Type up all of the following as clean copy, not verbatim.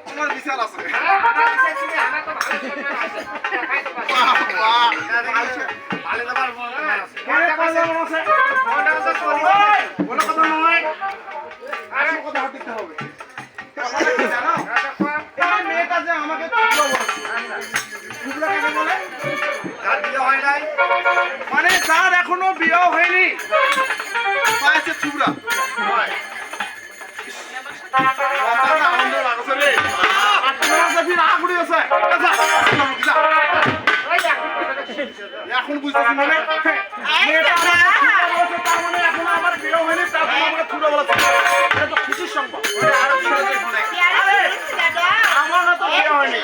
তোমার বিচার আছে। মেয়েটা যে আমাকে মানে যার এখনো বিয়ে হয়নি পায়েছে ছুবরা এখন বুঝতেছি মানে তার মানে এখন আমার বিয়ে হয়নি তার আমাকে ছুবরা বলা এটা তো খুশির সংবাদ। আমার না তো বিয়ে হয়নি।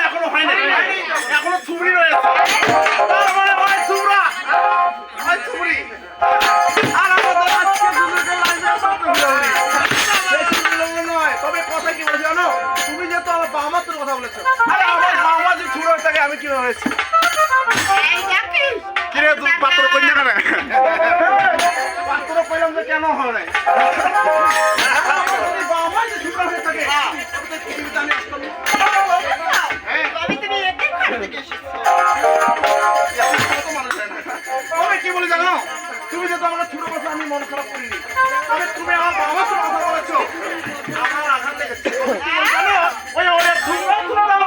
এখনো হয়নি, এখনো ছুবড়ি রয়েছে। তবে কথা কি বলছি জানো, তুমি যেহেতু আমার বাবা মার তোর কথা বলেছো, আরে আমার বাবা মা যে ছুড়ে থাকে আমি কিভাবে হয়েছি কিরে তুই পাত্র কই না কেন পাত্র কইলাম যে কেন হয় নাই বাবা মা যে ছুড়ে হয়ে থাকে পৃথিবীতে আমি আসতাম তবে কি বলি জানো, তুমি যেহেতু আমার ছোট কথা আমি মন খারাপ করিনি, তবে তুমি আমার বাবা মার কথা বলেছো আমার আঘাত লেগেছে জানো ওই ওরে ছুড়ে তুলে দাও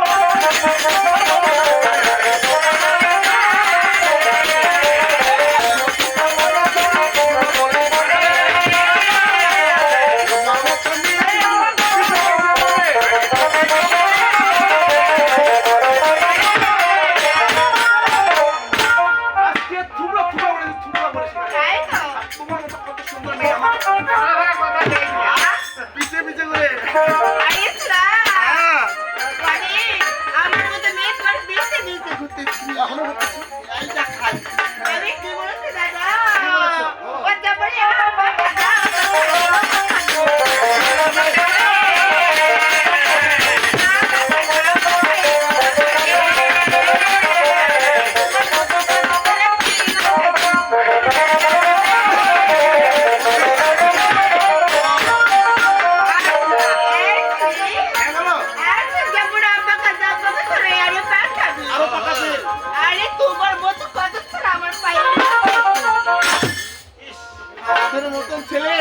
ছেলে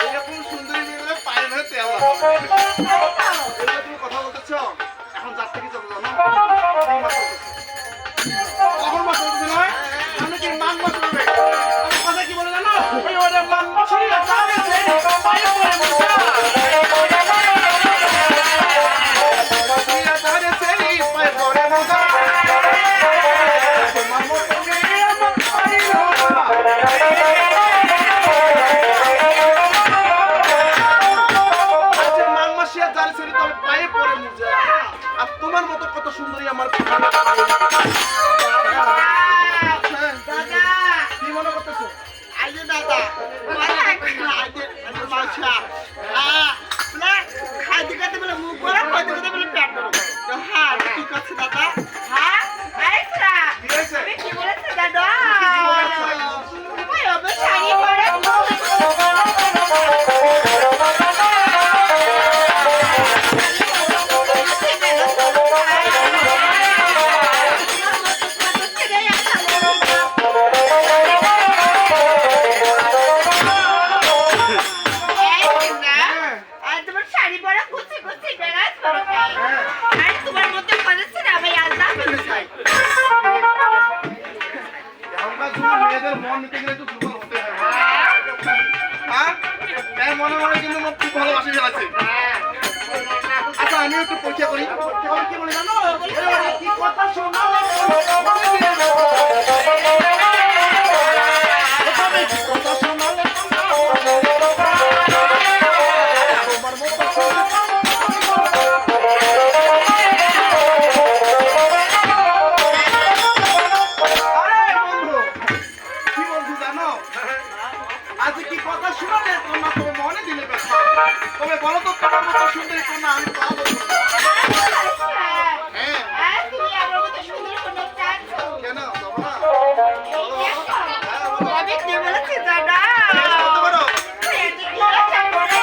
এরকম সুন্দরী মেয়ে পায়ে ধরে তেলা তুমি কথা বলতেছ এখন যার থেকে চলে জানো কখন মাস বলতেছে নয় আমি কি মান মাস বলবে আমি কথা কি বলে জানো ওই ওরে মান মাস পায়ে পড়ে মজা তোমার মতো কত সুন্দরী আমার কি মনে করতেছো দাদা খাইতে খাইতে বলে মুখ বলে খাইতে খাইতে বলে পেট হ্যাঁ ঠিক আছে দাদা কি বলেছে দাদা মন নিতে গেলে একটু দুর্বল হতে হয় হ্যাঁ মনে মনে কিন্তু আমার খুব ভালোবাসি ফেলাচ্ছে আচ্ছা আমিও একটু পরীক্ষা করি কি বলে জানো কি কথা শোনো কথা শোনালে সুন্দরী কন্যা তুমি মনে দিলে ব্যথা। তবে বলো তো তোমার মতো সুন্দরী কন্যা আমি পাবো হ্যাঁ তুমি আমার মতো সুন্দর কোনো চাচ্ছ কেন যাবো না আমি কি বলেছি জানা বলতে পারো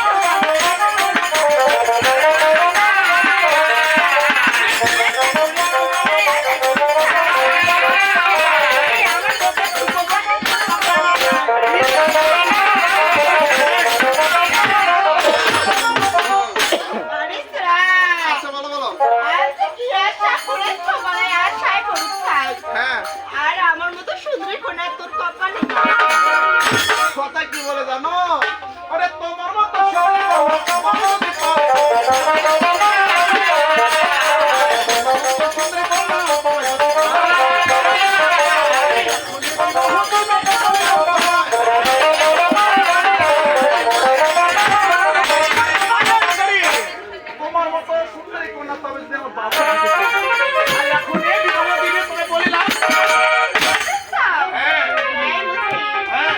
আচ্ছা বলো বলো হ্যাঁ আর আমার মতো সুন্দরী কোনা তোর কপালে কথা কি বলে জানো আরে তোমার মতো সুন্দরী কন্যা আমার যদি পাও সুন্দরী কন্যা তোমার মতো সুন্দরী কন্যা তবে যদি আমার বাবা আর এখন এই বিবাহ দিনে তুমি বলিলাম হ্যাঁ হ্যাঁ হ্যাঁ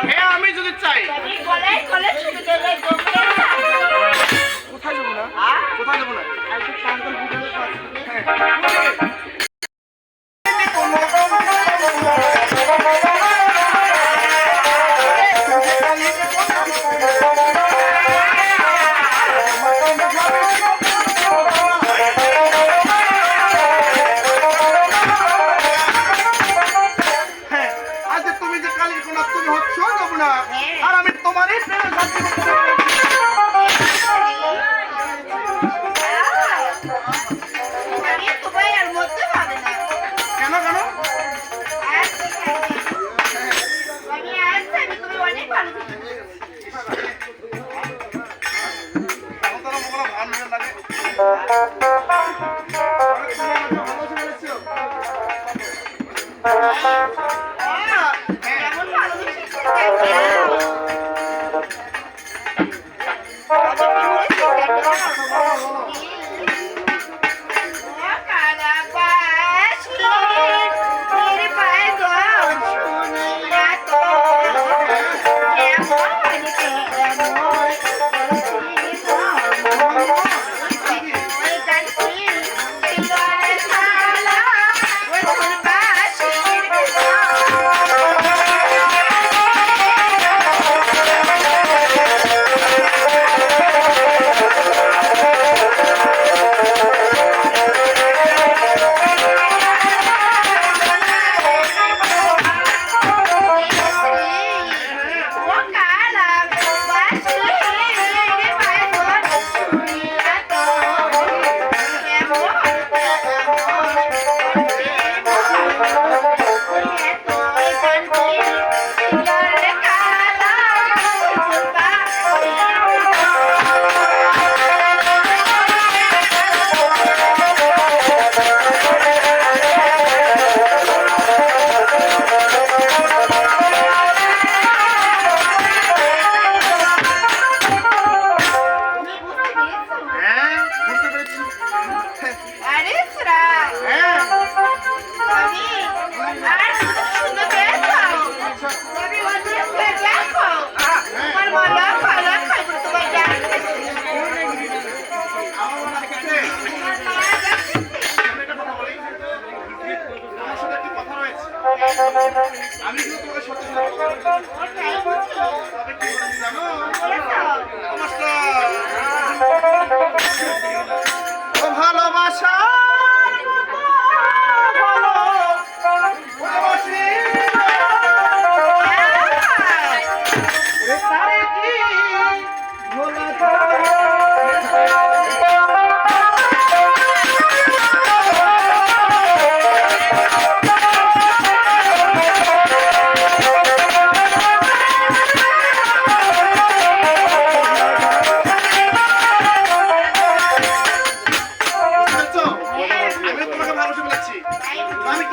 হ্যাঁ আমি যদি চাই কোথায় যাবো না কোথায় যাবো না হ্যাঁ আজ তুমি যে কালীর কোনা তুমি হচ্ছ যাবো না আর আমি তোমারই প্রেমে শান্তি কেন কেন তারা মনে ভালো লাগে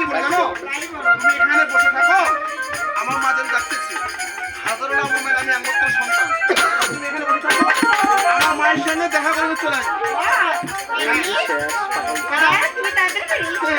কি বলে জানো তুমি এখানে বসে থাকো আমার মা যেন ডাকতেছি হাজারো না আমার মায়ের আমি একমাত্র সন্তান তুমি এখানে বসে থাকো আমার মায়ের সঙ্গে দেখা করে চলে আসবে তুমি তাড়াতাড়ি করি।